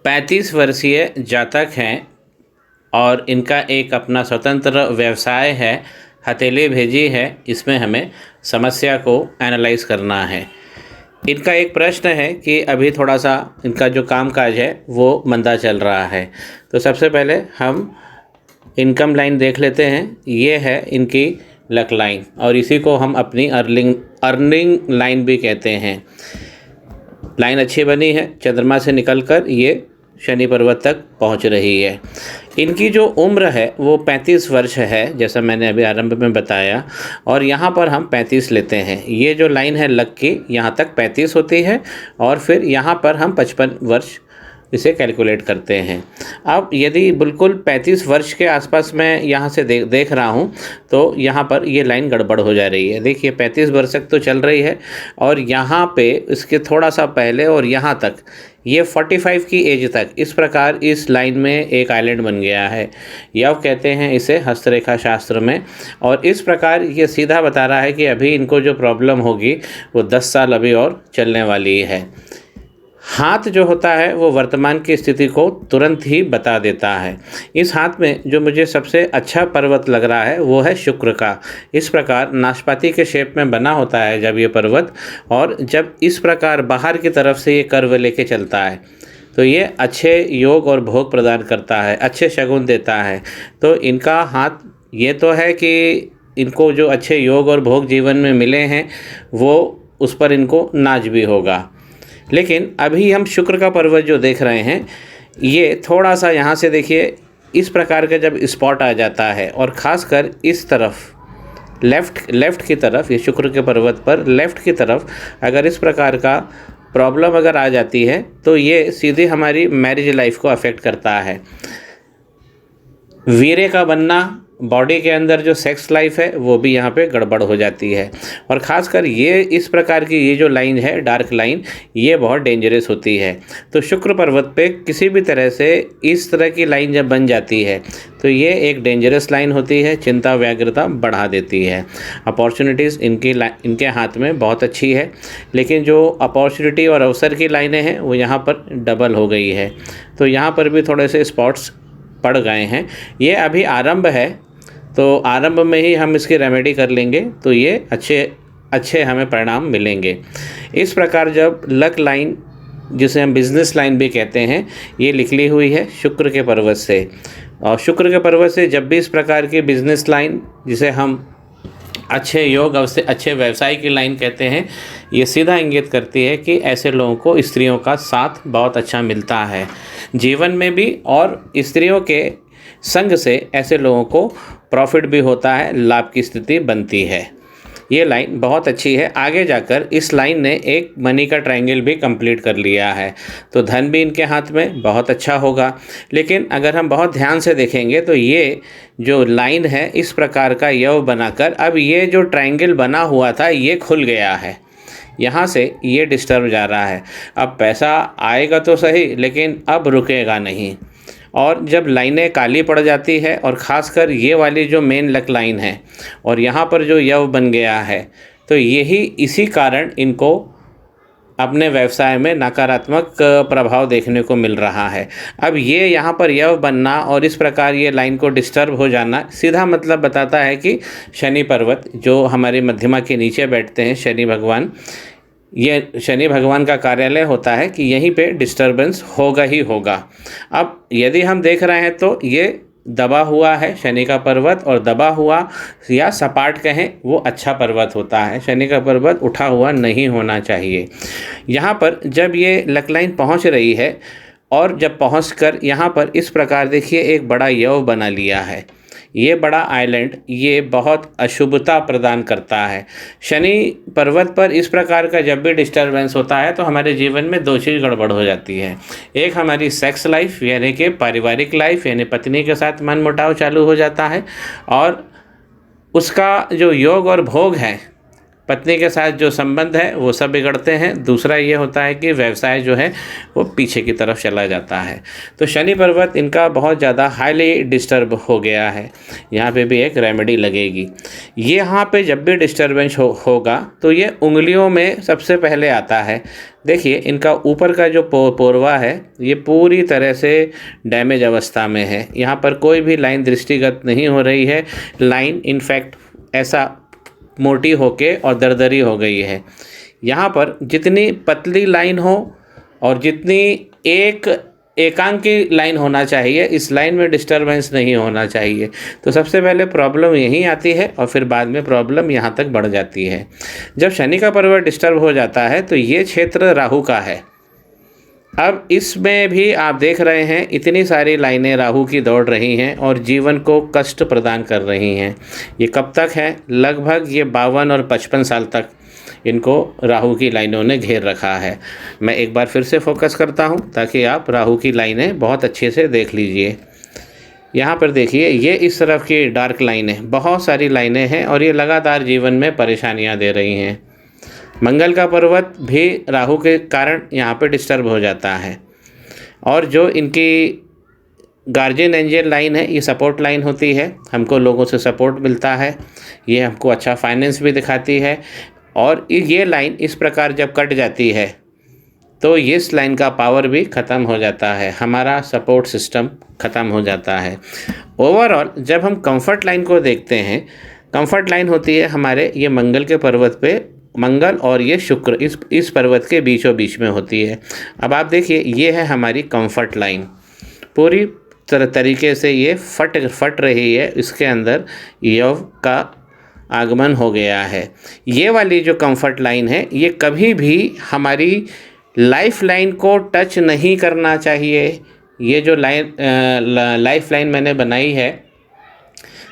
35 वर्षीय जातक हैं और इनका एक अपना स्वतंत्र व्यवसाय है, हथेली भेजी है। इसमें हमें समस्या को एनालाइज करना है। इनका एक प्रश्न है कि अभी थोड़ा सा इनका जो कामकाज है वो मंदा चल रहा है। तो सबसे पहले हम इनकम लाइन देख लेते हैं। ये है इनकी लक लाइन और इसी को हम अपनी अर्निंग लाइन भी कहते हैं। लाइन अच्छी बनी है, चंद्रमा से निकलकर ये शनि पर्वत तक पहुंच रही है। इनकी जो उम्र है वो 35 वर्ष है, जैसा मैंने अभी आरंभ में बताया, और यहाँ पर हम 35 लेते हैं। ये जो लाइन है लक की, यहाँ तक 35 होती है और फिर यहाँ पर हम 55 वर्ष इसे कैलकुलेट करते हैं। अब यदि बिल्कुल 35 वर्ष के आसपास मैं यहाँ से देख रहा हूँ तो यहाँ पर ये लाइन गड़बड़ हो जा रही है। देखिए 35 वर्ष तक तो चल रही है और यहाँ पे इसके थोड़ा सा पहले और यहाँ तक ये 45 की एज तक इस प्रकार इस लाइन में एक आइलैंड बन गया है। यव कहते हैं इसे हस्तरेखा शास्त्र में। और इस प्रकार ये सीधा बता रहा है कि अभी इनको जो प्रॉब्लम होगी वो 10 साल अभी और चलने वाली है। हाथ जो होता है वो वर्तमान की स्थिति को तुरंत ही बता देता है। इस हाथ में जो मुझे सबसे अच्छा पर्वत लग रहा है वो है शुक्र का। इस प्रकार नाशपाती के शेप में बना होता है जब ये पर्वत, और जब इस प्रकार बाहर की तरफ से ये कर्व लेके चलता है तो ये अच्छे योग और भोग प्रदान करता है, अच्छे शगुन देता है। तो इनका हाथ ये तो है कि इनको जो अच्छे योग और भोग जीवन में मिले हैं वो उस पर इनको नाज भी होगा। लेकिन अभी हम शुक्र का पर्वत जो देख रहे हैं ये थोड़ा सा यहाँ से देखिए इस प्रकार का जब स्पॉट आ जाता है और ख़ासकर इस तरफ लेफ़्ट की तरफ, ये शुक्र के पर्वत पर लेफ़्ट की तरफ अगर इस प्रकार का प्रॉब्लम अगर आ जाती है तो ये सीधे हमारी मैरिज लाइफ को अफेक्ट करता है। वीर्य का बनना, बॉडी के अंदर जो सेक्स लाइफ है वो भी यहाँ पे गड़बड़ हो जाती है। और ख़ासकर ये इस प्रकार की ये जो लाइन है डार्क लाइन, ये बहुत डेंजरस होती है। तो शुक्र पर्वत पे किसी भी तरह से इस तरह की लाइन जब बन जाती है तो ये एक डेंजरस लाइन होती है, चिंता व्याग्रता बढ़ा देती है। अपॉर्चुनिटीज़ इनके हाथ में बहुत अच्छी है, लेकिन जो अपॉर्चुनिटी और अवसर की लाइनें हैं वो यहाँ पर डबल हो गई है। तो यहाँ पर भी थोड़े से स्पॉट्स पड़ गए हैं। ये अभी आरंभ है तो आरंभ में ही हम इसकी रेमेडी कर लेंगे तो ये अच्छे हमें परिणाम मिलेंगे। इस प्रकार जब लक लाइन, जिसे हम बिजनेस लाइन भी कहते हैं, ये निकली हुई है शुक्र के पर्वत से, और शुक्र के पर्वत से जब भी इस प्रकार की बिजनेस लाइन, जिसे हम अच्छे योग अवश्य अच्छे व्यवसाय की लाइन कहते हैं, ये सीधा इंगित करती है कि ऐसे लोगों को स्त्रियों का साथ बहुत अच्छा मिलता है जीवन में भी, और स्त्रियों के संग से ऐसे लोगों को प्रॉफिट भी होता है, लाभ की स्थिति बनती है। ये लाइन बहुत अच्छी है। आगे जाकर इस लाइन ने एक मनी का ट्रायंगल भी कंप्लीट कर लिया है, तो धन भी इनके हाथ में बहुत अच्छा होगा। लेकिन अगर हम बहुत ध्यान से देखेंगे तो ये जो लाइन है इस प्रकार का यव बनाकर, अब ये जो ट्रायंगल बना हुआ था ये खुल गया है, यहाँ से ये डिस्टर्ब जा रहा है। अब पैसा आएगा तो सही, लेकिन अब रुकेगा नहीं। और जब लाइनें काली पड़ जाती है, और ख़ासकर ये वाली जो मेन लक लाइन है और यहाँ पर जो यव बन गया है, तो यही इसी कारण इनको अपने व्यवसाय में नकारात्मक प्रभाव देखने को मिल रहा है। अब ये यहाँ पर यव बनना और इस प्रकार ये लाइन को डिस्टर्ब हो जाना सीधा मतलब बताता है कि शनि पर्वत जो हमारी मध्यमा के नीचे बैठते हैं, शनि भगवान, ये शनि भगवान का कार्यालय होता है कि यहीं पे डिस्टर्बेंस होगा ही होगा। अब यदि हम देख रहे हैं तो ये दबा हुआ है शनि का पर्वत, और दबा हुआ या सपाट कहें वो अच्छा पर्वत होता है। शनि का पर्वत उठा हुआ नहीं होना चाहिए। यहाँ पर जब ये लक लाइन पहुँच रही है और जब पहुँचकर यहाँ पर इस प्रकार देखिए एक बड़ा यव बना लिया है, ये बड़ा आइलैंड ये बहुत अशुभता प्रदान करता है। शनि पर्वत पर इस प्रकार का जब भी डिस्टर्बेंस होता है तो हमारे जीवन में दो चीज़ गड़बड़ हो जाती है। एक हमारी सेक्स लाइफ यानी कि पारिवारिक लाइफ, यानी पत्नी के साथ मनमुटाव चालू हो जाता है, और उसका जो योग और भोग है पत्नी के साथ जो संबंध है वो सब बिगड़ते हैं। दूसरा ये होता है कि व्यवसाय जो है वो पीछे की तरफ चला जाता है। तो शनि पर्वत इनका बहुत ज़्यादा हाईली डिस्टर्ब हो गया है। यहाँ पे भी एक रेमेडी लगेगी। ये यहाँ पे जब भी डिस्टर्बेंस होगा तो ये उंगलियों में सबसे पहले आता है। देखिए इनका ऊपर का जो पोरवा है ये पूरी तरह से डैमेज अवस्था में है। यहाँ पर कोई भी लाइन दृष्टिगत नहीं हो रही है। लाइन इनफैक्ट ऐसा मोटी होके और दरदरी हो गई है। यहाँ पर जितनी पतली लाइन हो और जितनी एकांकी लाइन होना चाहिए, इस लाइन में डिस्टरबेंस नहीं होना चाहिए। तो सबसे पहले प्रॉब्लम यहीं आती है और फिर बाद में प्रॉब्लम यहाँ तक बढ़ जाती है। जब शनि का पर्वत डिस्टर्ब हो जाता है तो ये क्षेत्र राहु का है। अब इसमें भी आप देख रहे हैं इतनी सारी लाइनें राहु की दौड़ रही हैं और जीवन को कष्ट प्रदान कर रही हैं। ये कब तक है? लगभग ये 52 और 55 साल तक इनको राहु की लाइनों ने घेर रखा है। मैं एक बार फिर से फोकस करता हूं ताकि आप राहु की लाइनें बहुत अच्छे से देख लीजिए। यहाँ पर देखिए ये इस तरफ की डार्क लाइनें, बहुत सारी लाइनें हैं और ये लगातार जीवन में परेशानियाँ दे रही हैं। मंगल का पर्वत भी राहु के कारण यहाँ पे डिस्टर्ब हो जाता है। और जो इनकी गार्जियन एंजल लाइन है ये सपोर्ट लाइन होती है, हमको लोगों से सपोर्ट मिलता है, ये हमको अच्छा फाइनेंस भी दिखाती है। और ये लाइन इस प्रकार जब कट जाती है तो इस लाइन का पावर भी ख़त्म हो जाता है, हमारा सपोर्ट सिस्टम ख़त्म हो जाता है। ओवरऑल जब हम कंफर्ट लाइन को देखते हैं, कंफर्ट लाइन होती है हमारे ये मंगल के पर्वत पे, मंगल और ये शुक्र इस पर्वत के बीचों बीच में होती है। अब आप देखिए ये है हमारी कंफर्ट लाइन, पूरी तरीके से ये फट रही है। इसके अंदर योग का आगमन हो गया है। ये वाली जो कंफर्ट लाइन है ये कभी भी हमारी लाइफ लाइन को टच नहीं करना चाहिए। ये जो लाइफ लाइन मैंने बनाई है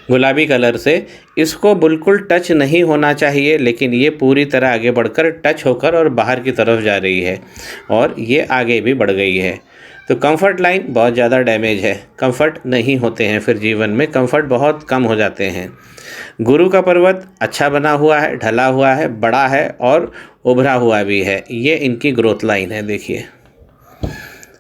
गुलाबी कलर से, इसको बिल्कुल टच नहीं होना चाहिए, लेकिन ये पूरी तरह आगे बढ़कर टच होकर और बाहर की तरफ जा रही है और ये आगे भी बढ़ गई है। तो कंफर्ट लाइन बहुत ज़्यादा डैमेज है, कंफर्ट नहीं होते हैं, फिर जीवन में कंफर्ट बहुत कम हो जाते हैं। गुरु का पर्वत अच्छा बना हुआ है, ढला हुआ है, बड़ा है और उभरा हुआ भी है। ये इनकी ग्रोथ लाइन है। देखिए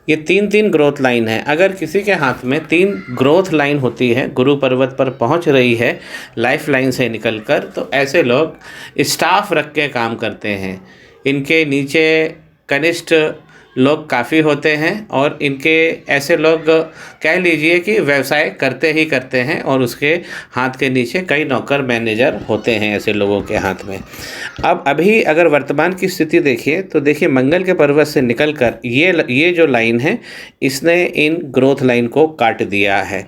ये 3 ग्रोथ लाइन है। अगर किसी के हाथ में 3 ग्रोथ लाइन होती है, गुरु पर्वत पर पहुंच रही है लाइफ लाइन से निकलकर, तो ऐसे लोग स्टाफ रख के काम करते हैं। इनके नीचे कनिष्ठ लोग काफ़ी होते हैं और इनके ऐसे लोग कह लीजिए कि व्यवसाय करते ही करते हैं और उसके हाथ के नीचे कई नौकर मैनेजर होते हैं ऐसे लोगों के हाथ में। अब अभी अगर वर्तमान की स्थिति देखिए तो देखिए मंगल के पर्वत से निकलकर ये जो लाइन है इसने इन ग्रोथ लाइन को काट दिया है।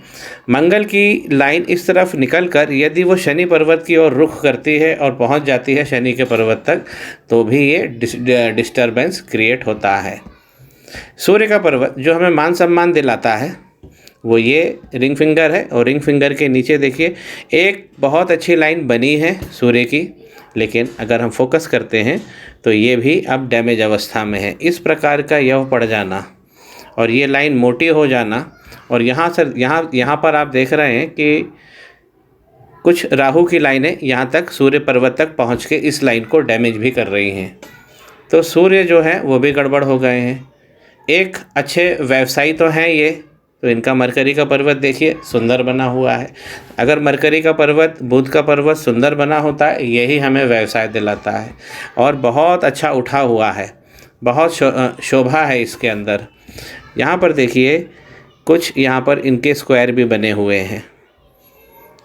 मंगल की लाइन इस तरफ निकलकर यदि वो शनि पर्वत की ओर रुख करती है और पहुंच जाती है शनि के पर्वत तक, तो भी ये डिस्टर्बेंस क्रिएट होता है। सूर्य का पर्वत जो हमें मान सम्मान दिलाता है वो ये रिंग फिंगर है और रिंग फिंगर के नीचे देखिए एक बहुत अच्छी लाइन बनी है सूर्य की, लेकिन अगर हम फोकस करते हैं तो ये भी अब डैमेज अवस्था में है। इस प्रकार का यव पड़ जाना और ये लाइन मोटी हो जाना, और यहाँ पर आप देख रहे हैं कि कुछ राहु की लाइनें यहाँ तक सूर्य पर्वत तक पहुँच के इस लाइन को डैमेज भी कर रही हैं। तो सूर्य जो है वो भी गड़बड़ हो गए हैं। एक अच्छे व्यवसायी तो हैं ये, तो इनका मरकरी का पर्वत देखिए सुंदर बना हुआ है। अगर मरकरी का पर्वत, बुध का पर्वत सुंदर बना होता है, यही हमें व्यवसाय दिलाता है और बहुत अच्छा उठा हुआ है, बहुत शोभा है इसके अंदर। यहाँ पर देखिए कुछ यहाँ पर इनके स्क्वायर भी बने हुए हैं।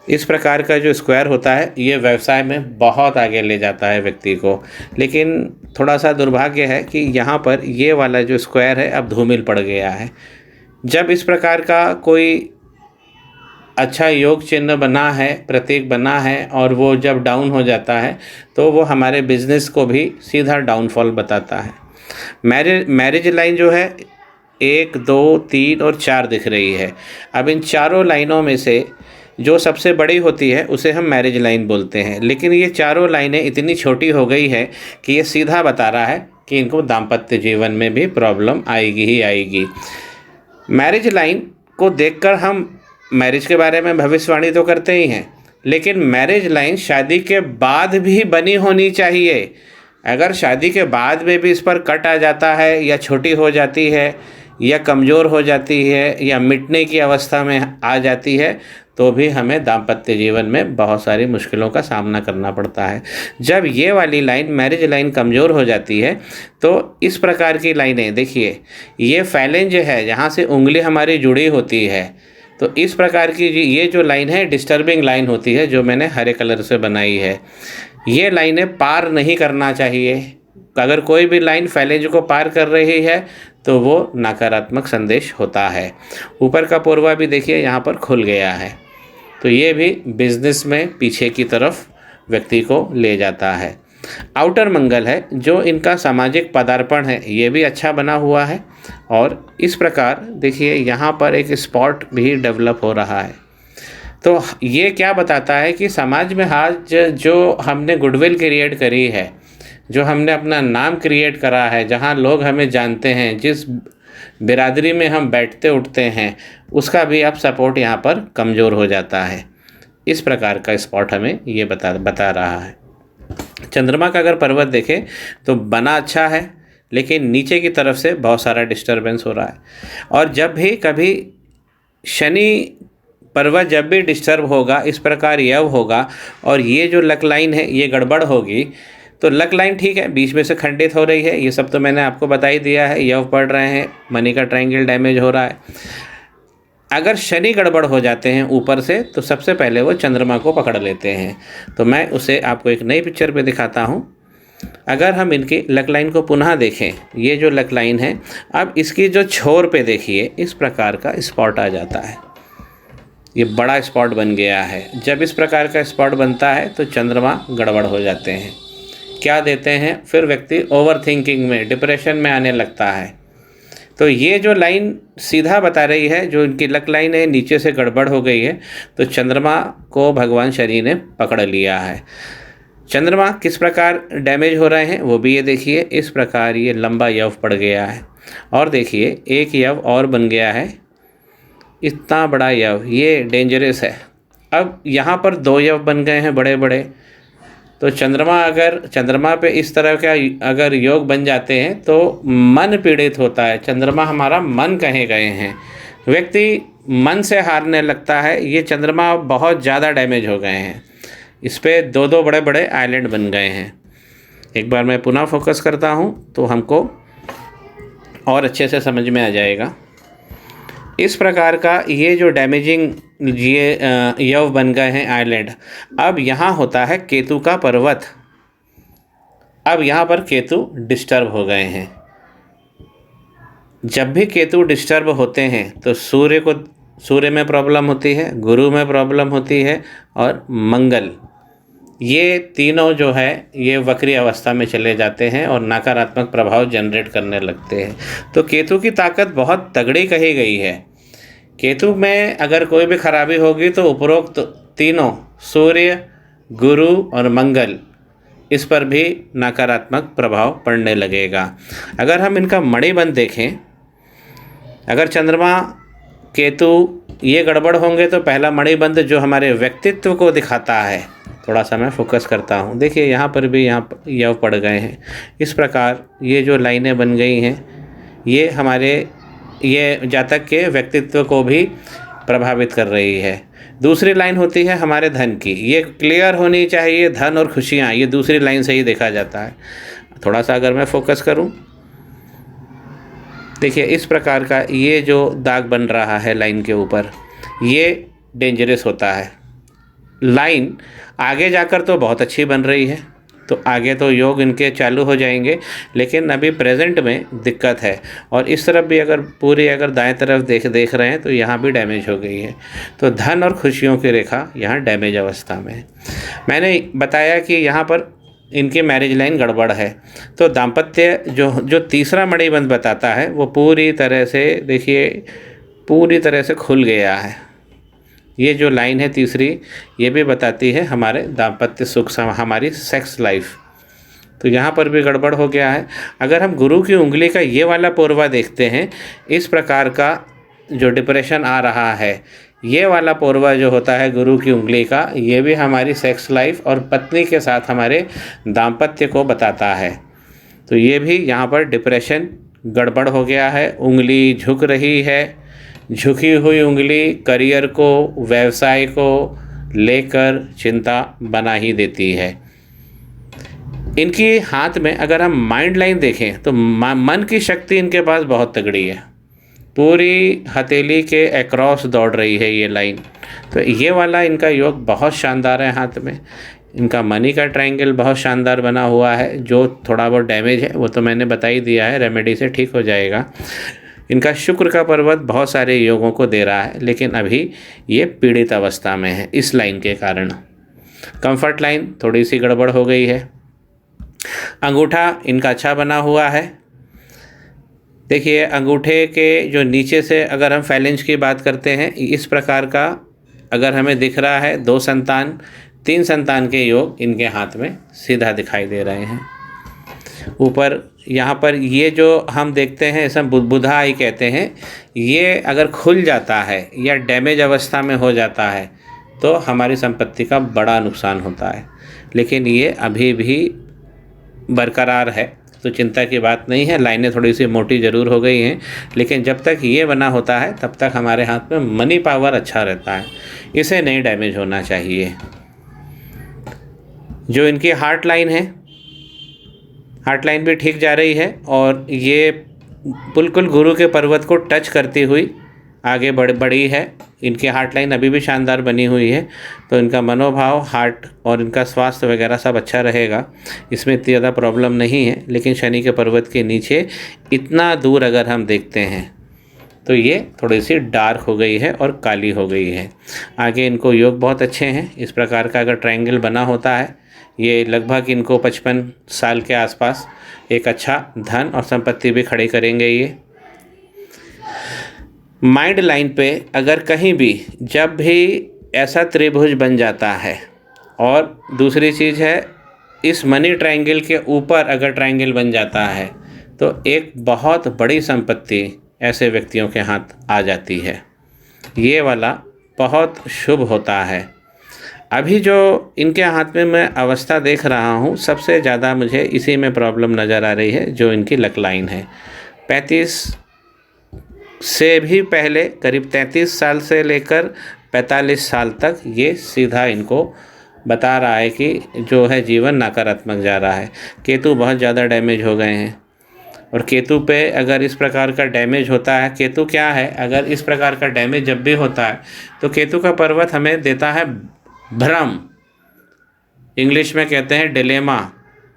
इस प्रकार का जो स्क्वायर होता है ये व्यवसाय में बहुत आगे ले जाता है व्यक्ति को, लेकिन थोड़ा सा दुर्भाग्य है कि यहाँ पर ये वाला जो स्क्वायर है अब धूमिल पड़ गया है। जब इस प्रकार का कोई अच्छा योग चिन्ह बना है, प्रतीक बना है, और वो जब डाउन हो जाता है तो वो हमारे बिजनेस को भी सीधा डाउनफॉल बताता है। मैरिज लाइन जो है 1, 2, 3 और 4 दिख रही है। अब इन चारों लाइनों में से जो सबसे बड़ी होती है उसे हम मैरिज लाइन बोलते हैं, लेकिन ये चारों लाइनें इतनी छोटी हो गई है कि ये सीधा बता रहा है कि इनको दाम्पत्य जीवन में भी प्रॉब्लम आएगी ही आएगी। मैरिज लाइन को देखकर हम मैरिज के बारे में भविष्यवाणी तो करते ही हैं, लेकिन मैरिज लाइन शादी के बाद भी बनी होनी चाहिए। अगर शादी के बाद में भी इस पर कट आ जाता है या छोटी हो जाती है या कमज़ोर हो जाती है या मिटने की अवस्था में आ जाती है तो भी हमें दाम्पत्य जीवन में बहुत सारी मुश्किलों का सामना करना पड़ता है। जब ये वाली लाइन मैरिज लाइन कमज़ोर हो जाती है तो इस प्रकार की लाइनें देखिए, ये फैलेंज है जहाँ से उंगली हमारी जुड़ी होती है, तो इस प्रकार की ये जो लाइन है डिस्टर्बिंग लाइन होती है, जो मैंने हरे कलर से बनाई है। ये लाइनें पार नहीं करना चाहिए। अगर कोई भी लाइन फैलेंज को पार कर रही है तो वो नकारात्मक संदेश होता है। ऊपर का पोरवा भी देखिए यहाँ पर खुल गया है, तो ये भी बिजनेस में पीछे की तरफ व्यक्ति को ले जाता है। आउटर मंगल है जो इनका सामाजिक पदार्पण है, ये भी अच्छा बना हुआ है। और इस प्रकार देखिए यहाँ पर एक स्पॉट भी डेवलप हो रहा है। तो ये क्या बताता है कि समाज में आज जो हमने गुडविल क्रिएट करी है, जो हमने अपना नाम क्रिएट करा है, जहाँ लोग हमें जानते हैं, जिस बिरादरी में हम बैठते उठते हैं, उसका भी अब सपोर्ट यहाँ पर कमज़ोर हो जाता है। इस प्रकार का स्पॉट हमें ये बता रहा है। चंद्रमा का अगर पर्वत देखें तो बना अच्छा है, लेकिन नीचे की तरफ से बहुत सारा डिस्टर्बेंस हो रहा है। और जब भी कभी शनि पर्वत जब भी डिस्टर्ब होगा, इस प्रकार यव होगा और ये जो लक लाइन है ये गड़बड़ होगी, तो लक लाइन ठीक है बीच में से खंडित हो रही है, ये सब तो मैंने आपको बता ही दिया है। यव पढ़ रहे हैं, मनी का ट्रायंगल डैमेज हो रहा है। अगर शनि गड़बड़ हो जाते हैं ऊपर से तो सबसे पहले वो चंद्रमा को पकड़ लेते हैं। तो मैं उसे आपको एक नई पिक्चर पे दिखाता हूँ। अगर हम इनकी लक लाइन को पुनः देखें, ये जो लक लाइन है, अब इसकी जो छोर पे देखिए इस प्रकार का स्पॉट आ जाता है, ये बड़ा स्पॉट बन गया है। जब इस प्रकार का स्पॉट बनता है तो चंद्रमा गड़बड़ हो जाते हैं। क्या देते हैं, फिर व्यक्ति ओवर थिंकिंग में, डिप्रेशन में आने लगता है। तो ये जो लाइन सीधा बता रही है, जो इनकी लक लाइन है नीचे से गड़बड़ हो गई है, तो चंद्रमा को भगवान शनि ने पकड़ लिया है। चंद्रमा किस प्रकार डैमेज हो रहे हैं वो भी ये देखिए, इस प्रकार ये लंबा यव पड़ गया है। और देखिए एक यव और बन गया है, इतना बड़ा यव, ये डेंजरस है। अब यहाँ पर 2 यव बन गए हैं बड़े बड़े। तो चंद्रमा पे इस तरह का अगर योग बन जाते हैं तो मन पीड़ित होता है। चंद्रमा हमारा मन कहे गए हैं, व्यक्ति मन से हारने लगता है। ये चंद्रमा बहुत ज़्यादा डैमेज हो गए हैं, इस पे 2 बड़े बड़े आइलैंड बन गए हैं। एक बार मैं पुनः फोकस करता हूँ तो हमको और अच्छे से समझ में आ जाएगा। इस प्रकार का ये जो डैमेजिंग ये यव बन गए हैं आइलैंड। अब यहाँ होता है केतु का पर्वत। अब यहाँ पर केतु डिस्टर्ब हो गए हैं। जब भी केतु डिस्टर्ब होते हैं तो सूर्य में प्रॉब्लम होती है, गुरु में प्रॉब्लम होती है और मंगल, ये तीनों जो है ये वक्री अवस्था में चले जाते हैं और नकारात्मक प्रभाव जनरेट करने लगते हैं। तो केतु की ताकत बहुत तगड़ी कही गई है। केतु में अगर कोई भी खराबी होगी तो उपरोक्त तीनों सूर्य, गुरु और मंगल, इस पर भी नकारात्मक प्रभाव पड़ने लगेगा। अगर हम इनका मणिबंध देखें, अगर चंद्रमा केतु ये गड़बड़ होंगे तो पहला मणिबंध जो हमारे व्यक्तित्व को दिखाता है, थोड़ा सा मैं फोकस करता हूँ, देखिए यहाँ पर भी यहाँ यव पड़ गए हैं। इस प्रकार ये जो लाइनें बन गई हैं ये हमारे ये जातक के व्यक्तित्व को भी प्रभावित कर रही है। दूसरी लाइन होती है हमारे धन की, ये क्लियर होनी चाहिए। धन और खुशियाँ, ये दूसरी लाइन से ही देखा जाता है। थोड़ा सा अगर मैं फोकस करूँ, देखिए इस प्रकार का ये जो दाग बन रहा है लाइन के ऊपर, ये डेंजरस होता है। लाइन आगे जाकर तो बहुत अच्छी बन रही है, तो आगे तो योग इनके चालू हो जाएंगे, लेकिन अभी प्रेजेंट में दिक्कत है। और इस तरफ भी अगर दाएं तरफ देख रहे हैं तो यहाँ भी डैमेज हो गई है। तो धन और खुशियों की रेखा यहाँ डैमेज अवस्था में है। मैंने बताया कि यहाँ पर इनकी मैरिज लाइन गड़बड़ है। तो दाम्पत्य जो तीसरा मणिबंध बताता है वो पूरी तरह से देखिए पूरी तरह से खुल गया है। ये जो लाइन है तीसरी, ये भी बताती है हमारे दाम्पत्य सुख, हमारी सेक्स लाइफ। तो यहाँ पर भी गड़बड़ हो गया है। अगर हम गुरु की उंगली का ये वाला पोरवा देखते हैं, इस प्रकार का जो डिप्रेशन आ रहा है, ये वाला पोरवा जो होता है गुरु की उंगली का, ये भी हमारी सेक्स लाइफ और पत्नी के साथ हमारे दाम्पत्य को बताता है। तो ये भी यहाँ पर डिप्रेशन गड़बड़ हो गया है, उंगली झुक रही है। झुकी हुई उंगली करियर को, व्यवसाय को लेकर चिंता बना ही देती है। इनकी हाथ में अगर हम माइंड लाइन देखें तो मन की शक्ति इनके पास बहुत तगड़ी है, पूरी हथेली के अक्रॉस दौड़ रही है ये लाइन। तो ये वाला इनका योग बहुत शानदार है। हाथ में इनका मनी का ट्रायंगल बहुत शानदार बना हुआ है। जो थोड़ा बहुत डैमेज है वो तो मैंने बता ही दिया है, रेमेडी से ठीक हो जाएगा। इनका शुक्र का पर्वत बहुत सारे योगों को दे रहा है, लेकिन अभी ये पीड़ित अवस्था में है इस लाइन के कारण। कंफर्ट लाइन थोड़ी सी गड़बड़ हो गई है। अंगूठा इनका अच्छा बना हुआ है। देखिए अंगूठे के जो नीचे से अगर हम फैलेंज की बात करते हैं, इस प्रकार का अगर हमें दिख रहा है 2 संतान 3 संतान के योग इनके हाथ में सीधा दिखाई दे रहे हैं। ऊपर यहाँ पर ये जो हम देखते हैं इसे बुधा आई कहते हैं, ये अगर खुल जाता है या डैमेज अवस्था में हो जाता है तो हमारी संपत्ति का बड़ा नुकसान होता है। लेकिन ये अभी भी बरकरार है, तो चिंता की बात नहीं है। लाइनें थोड़ी सी मोटी ज़रूर हो गई हैं, लेकिन जब तक ये बना होता है तब तक हमारे हाथ में मनी पावर अच्छा रहता है, इसे नहीं डैमेज होना चाहिए। जो इनकी हार्ट लाइन है, हार्ट लाइन भी ठीक जा रही है और ये बिल्कुल गुरु के पर्वत को टच करती हुई आगे बढ़ी है। इनकी हार्ट लाइन अभी भी शानदार बनी हुई है, तो इनका मनोभाव, हार्ट और इनका स्वास्थ्य वगैरह सब अच्छा रहेगा, इसमें इतनी ज़्यादा प्रॉब्लम नहीं है। लेकिन शनि के पर्वत के नीचे इतना दूर अगर हम देखते हैं तो ये थोड़ी सी डार्क हो गई है और काली हो गई है। आगे इनको योग बहुत अच्छे हैं। इस प्रकार का अगर ट्रायंगल बना होता है, ये लगभग इनको 55 साल के आसपास एक अच्छा धन और संपत्ति भी खड़ी करेंगे। ये माइंड लाइन पे अगर कहीं भी जब भी ऐसा त्रिभुज बन जाता है, और दूसरी चीज़ है इस मनी ट्रायंगल के ऊपर अगर ट्रायंगल बन जाता है तो एक बहुत बड़ी संपत्ति ऐसे व्यक्तियों के हाथ आ जाती है। ये वाला बहुत शुभ होता है। अभी जो इनके हाथ में मैं अवस्था देख रहा हूँ, सबसे ज़्यादा मुझे इसी में प्रॉब्लम नज़र आ रही है, जो इनकी लक लाइन है। 35 से भी पहले करीब 33 साल से लेकर 45 साल तक ये सीधा इनको बता रहा है कि जो है जीवन नकारात्मक जा रहा है। केतु बहुत ज़्यादा डैमेज हो गए हैं, और केतु पे अगर इस प्रकार का डैमेज होता है, केतु क्या है, अगर इस प्रकार का डैमेज जब भी होता है तो केतु का पर्वत हमें देता है भ्रम, इंग्लिश में कहते हैं डिलेमा।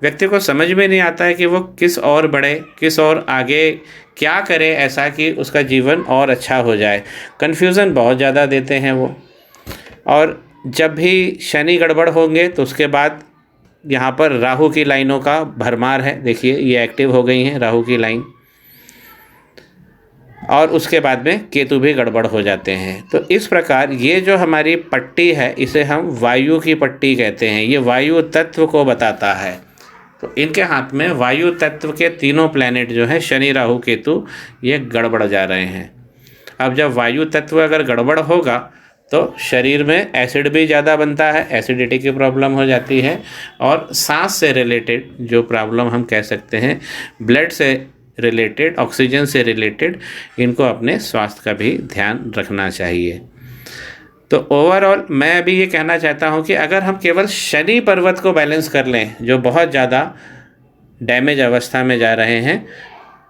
व्यक्ति को समझ में नहीं आता है कि वो किस और बढ़े, किस और आगे क्या करे ऐसा कि उसका जीवन और अच्छा हो जाए। कन्फ्यूज़न बहुत ज़्यादा देते हैं वो। और जब भी शनि गड़बड़ होंगे तो उसके बाद यहाँ पर राहु की लाइनों का भरमार है। देखिए ये एक्टिव हो गई हैं राहु की लाइन, और उसके बाद में केतु भी गड़बड़ हो जाते हैं। तो इस प्रकार ये जो हमारी पट्टी है इसे हम वायु की पट्टी कहते हैं। ये वायु तत्व को बताता है। तो इनके हाथ में वायु तत्व के तीनों प्लैनेट जो हैं शनि, राहु, केतु, ये गड़बड़ जा रहे हैं। अब जब वायु तत्व अगर गड़बड़ होगा तो शरीर में एसिड भी ज़्यादा बनता है, एसिडिटी की प्रॉब्लम हो जाती है, और सांस से रिलेटेड जो प्रॉब्लम हम कह सकते हैं, ब्लड से रिलेटेड, ऑक्सीजन से रिलेटेड, इनको अपने स्वास्थ्य का भी ध्यान रखना चाहिए। तो ओवरऑल मैं अभी ये कहना चाहता हूँ कि अगर हम केवल शनि पर्वत को बैलेंस कर लें, जो बहुत ज़्यादा डैमेज अवस्था में जा रहे हैं,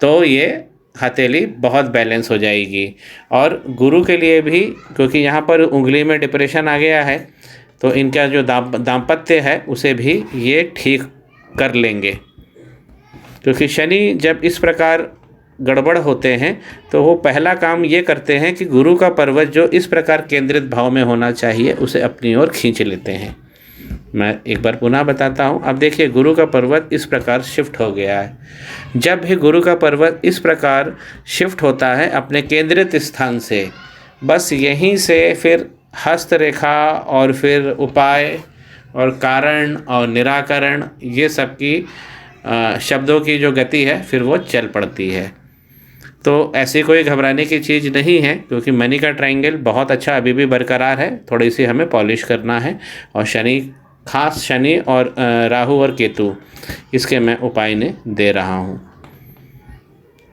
तो ये हथेली बहुत बैलेंस हो जाएगी। और गुरु के लिए भी, क्योंकि यहाँ पर उंगली में डिप्रेशन आ गया है, तो इनका जो दाम्पत्य है उसे भी ये ठीक कर लेंगे। क्योंकि शनि जब इस प्रकार गड़बड़ होते हैं तो वो पहला काम ये करते हैं कि गुरु का पर्वत जो इस प्रकार केंद्रित भाव में होना चाहिए उसे अपनी ओर खींच लेते हैं। मैं एक बार पुनः बताता हूँ। अब देखिए गुरु का पर्वत इस प्रकार शिफ्ट हो गया है। जब भी गुरु का पर्वत इस प्रकार शिफ्ट होता है अपने केंद्रित स्थान से, बस यहीं से फिर हस्तरेखा और फिर उपाय और कारण और निराकरण, ये सब की शब्दों की जो गति है फिर वो चल पड़ती है। तो ऐसी कोई घबराने की चीज़ नहीं है, क्योंकि मनी का ट्रायंगल बहुत अच्छा अभी भी बरकरार है, थोड़ी सी हमें पॉलिश करना है। और शनि, खास शनि और राहु और केतु, इसके मैं उपाय ने दे रहा हूँ।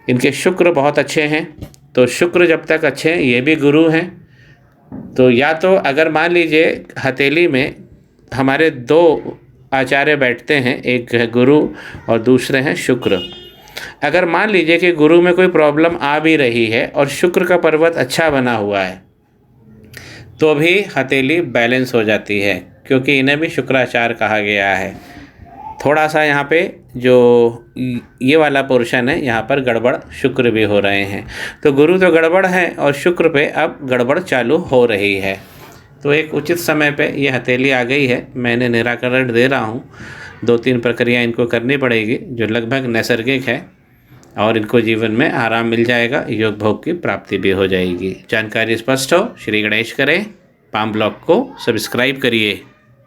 इनके शुक्र बहुत अच्छे हैं, तो शुक्र जब तक अच्छे हैं, ये भी गुरु हैं, तो या तो अगर मान लीजिए हथेली में हमारे 2 आचार्य बैठते हैं, एक है गुरु और दूसरे हैं शुक्र। अगर मान लीजिए कि गुरु में कोई प्रॉब्लम आ भी रही है और शुक्र का पर्वत अच्छा बना हुआ है, तो भी हथेली बैलेंस हो जाती है, क्योंकि इन्हें भी शुक्राचार्य कहा गया है। थोड़ा सा यहाँ पे जो ये वाला पोर्शन है, यहाँ पर गड़बड़ शुक्र भी हो रहे हैं। तो गुरु तो गड़बड़ है और शुक्र पे अब गड़बड़ चालू हो रही है। तो एक उचित समय पे ये हथेली आ गई है, मैंने निराकरण दे रहा हूँ। 2-3 प्रक्रिया इनको करनी पड़ेगी जो लगभग नैसर्गिक है, और इनको जीवन में आराम मिल जाएगा, योग भोग की प्राप्ति भी हो जाएगी। जानकारी स्पष्ट हो? श्री गणेश करें। पाम ब्लॉग को सब्सक्राइब करिए।